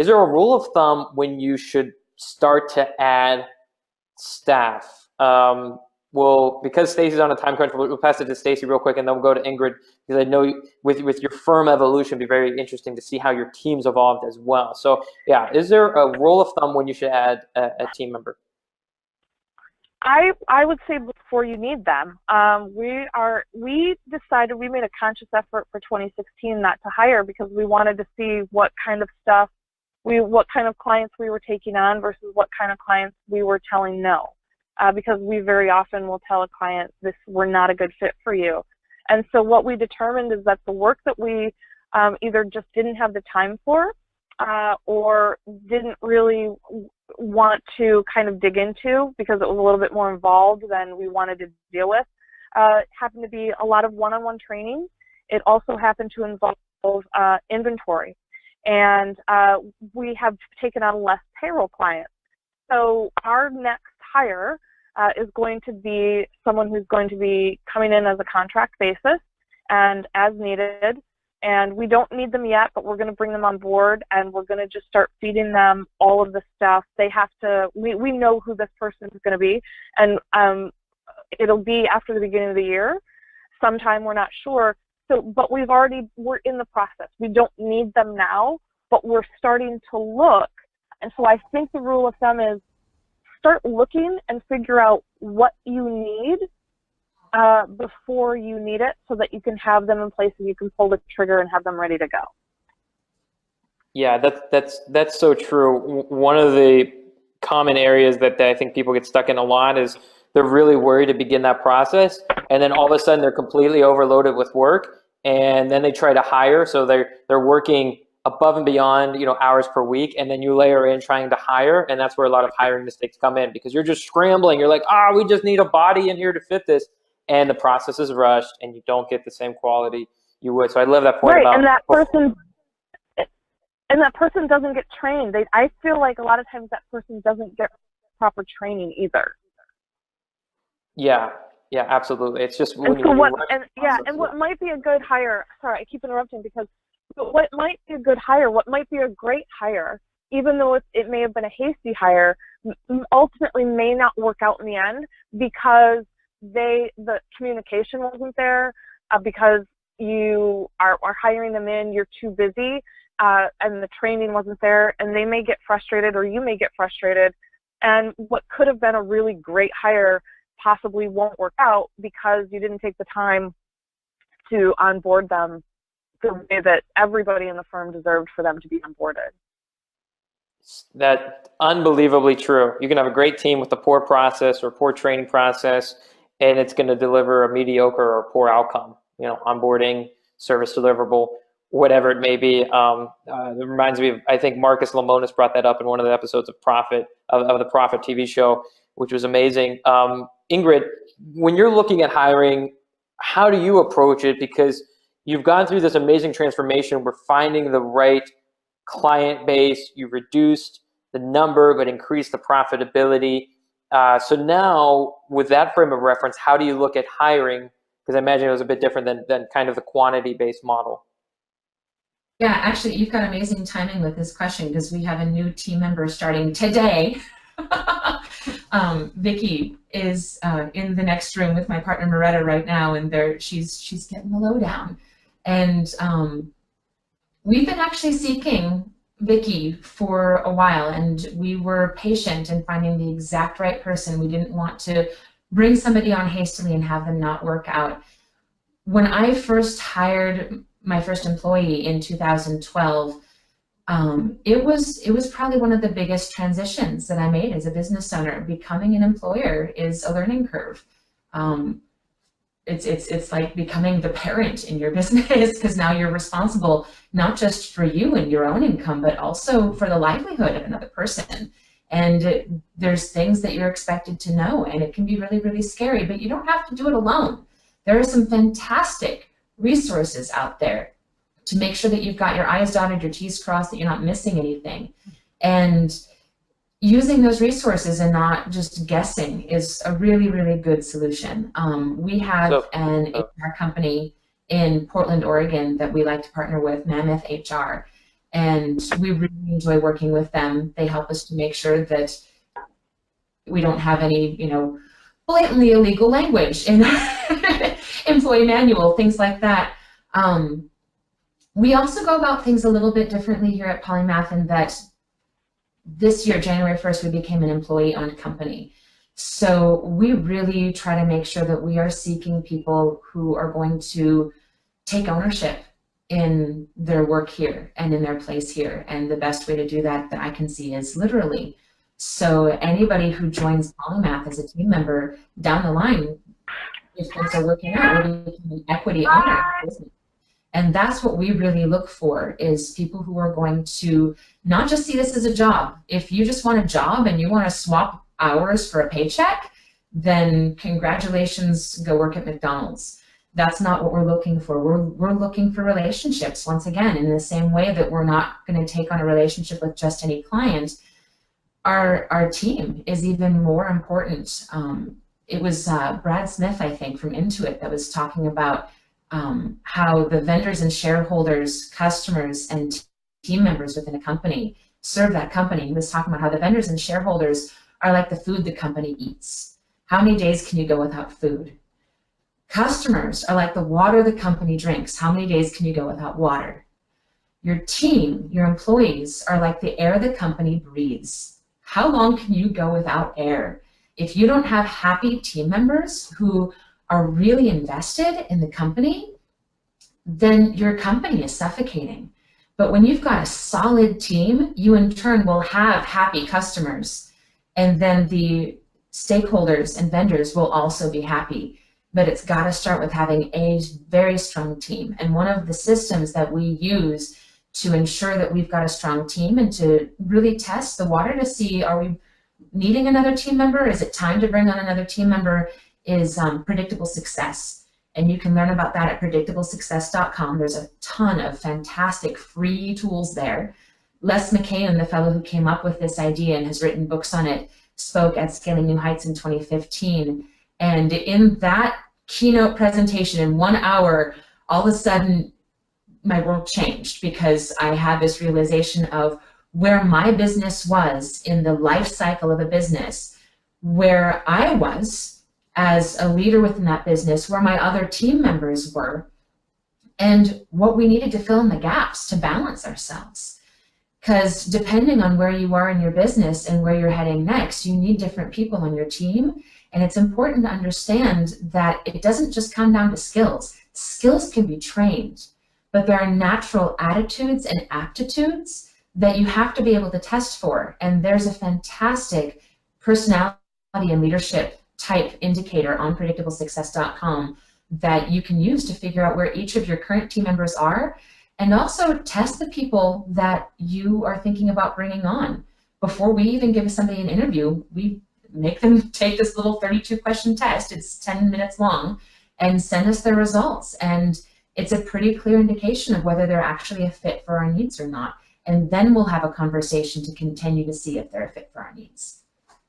Is there a rule of thumb when you should start to add staff? Well, because Stacy's on a time crunch, we'll pass it to Stacy real quick, and then we'll go to Ingrid because I know with your firm evolution, it'd be very interesting to see how your team's evolved as well. So, yeah, is there a rule of thumb when you should add a team member? I would say before you need them. We decided, we made a conscious effort for 2016 not to hire because we wanted to see what kind of stuff what kind of clients we were taking on versus what kind of clients we were telling no. Because we very often will tell a client, we're not a good fit for you. And so what we determined is that the work that we either just didn't have the time for or didn't really want to kind of dig into because it was a little bit more involved than we wanted to deal with, happened to be a lot of one-on-one training. It also happened to involve inventory. And we have taken on less payroll clients. So our next hire is going to be someone who's going to be coming in as a contract basis and as needed. And we don't need them yet, but we're going to bring them on board and we're going to just start feeding them all of the stuff. They have to, we know who this person is going to be, and it'll be after the beginning of the year. Sometime, we're not sure. So, but we're in the process. We don't need them now, but we're starting to look. And so I think the rule of thumb is start looking and figure out what you need before you need it so that you can have them in place and you can pull the trigger and have them ready to go. Yeah, that's so true. One of the common areas that I think people get stuck in a lot is they're really worried to begin that process, and then all of a sudden they're completely overloaded with work, and then they try to hire, so they're working above and beyond, hours per week, and then you layer in trying to hire, and that's where a lot of hiring mistakes come in because you're just scrambling. You're like, we just need a body in here to fit this, and the process is rushed, and you don't get the same quality you would. So I love that point about and that person doesn't get trained. I feel like a lot of times that person doesn't get proper training either. Yeah, absolutely. It's just what might be a good hire. Sorry, I keep interrupting because what might be a good hire, what might be a great hire, even though it may have been a hasty hire, ultimately may not work out in the end because the communication wasn't there, because you are hiring them in, you're too busy, and the training wasn't there, and they may get frustrated or you may get frustrated, and what could have been a really great hire possibly won't work out because you didn't take the time to onboard them the way that everybody in the firm deserved for them to be onboarded. That's unbelievably true. You can have a great team with a poor process or poor training process, and it's going to deliver a mediocre or poor outcome. Onboarding, service deliverable, whatever it may be. It reminds me of, I think Marcus Lemonis brought that up in one of the episodes of the Profit TV show, which was amazing. Ingrid, when you're looking at hiring, how do you approach it? Because you've gone through this amazing transformation. We're finding the right client base. You've reduced the number but increased the profitability. So now, with that frame of reference, how do you look at hiring? Because I imagine it was a bit different than kind of the quantity-based model. Yeah, actually, you've got amazing timing with this question because we have a new team member starting today. Vicky is in the next room with my partner Moretta right now, and she's getting the lowdown. And we've been actually seeking Vicky for a while, and we were patient in finding the exact right person. We didn't want to bring somebody on hastily and have them not work out. When I first hired my first employee in 2012, it was probably one of the biggest transitions that I made as a business owner. Becoming an employer is a learning curve. It's like becoming the parent in your business because now you're responsible not just for you and your own income, but also for the livelihood of another person. And there's things that you're expected to know, and it can be really, really scary, but you don't have to do it alone. There are some fantastic resources out there to make sure that you've got your I's dotted, your T's crossed, that you're not missing anything. And using those resources and not just guessing is a really, really good solution. We have an HR company in Portland, Oregon that we like to partner with, Mammoth HR. and we really enjoy working with them. They help us to make sure that we don't have any, blatantly illegal language in our employee manual, things like that. We also go about things a little bit differently here at Polymath in that this year, January 1st, we became an employee-owned company. So we really try to make sure that we are seeking people who are going to take ownership in their work here and in their place here. And the best way to do that I can see is literally. So anybody who joins Polymath as a team member down the line, if things are working out, will become an equity owner of the business. And that's what we really look for, is people who are going to not just see this as a job. If you just want a job and you want to swap hours for a paycheck, then congratulations, go work at McDonald's. That's not what we're looking for. We're looking for relationships, once again, in the same way that we're not going to take on a relationship with just any client. Our team is even more important. It was Brad Smith, I think, from Intuit that was talking about how the vendors and shareholders, customers, and team members within a company serve that company. He was talking about how the vendors and shareholders are like the food the company eats. How many days can you go without food? Customers are like the water the company drinks. How many days can you go without water? Your team, your employees, are like the air the company breathes. How long can you go without air? If you don't have happy team members who are really invested in the company, then your company is suffocating. But when you've got a solid team, you in turn will have happy customers, and then the stakeholders and vendors will also be happy. But it's got to start with having a very strong team. And one of the systems that we use to ensure that we've got a strong team and to really test the water to see, are we needing another team member? Is it time to bring on another team member? Is predictable success. And you can learn about that at predictablesuccess.com. There's a ton of fantastic free tools there. Les McKeown, the fellow who came up with this idea and has written books on it, spoke at Scaling New Heights in 2015. And in that keynote presentation, in 1 hour, all of a sudden my world changed, because I had this realization of where my business was in the life cycle of a business, where I was as a leader within that business, where my other team members were, and what we needed to fill in the gaps to balance ourselves. Because depending on where you are in your business and where you're heading next, you need different people on your team. And it's important to understand that it doesn't just come down to skills. Skills can be trained, but there are natural attitudes and aptitudes that you have to be able to test for. And there's a fantastic personality and leadership type indicator on predictablesuccess.com that you can use to figure out where each of your current team members are, and also test the people that you are thinking about bringing on. Before we even give somebody an interview, we make them take this little 32-question test. It's 10 minutes long, and send us their results. And it's a pretty clear indication of whether they're actually a fit for our needs or not. And then we'll have a conversation to continue to see if they're a fit for our needs.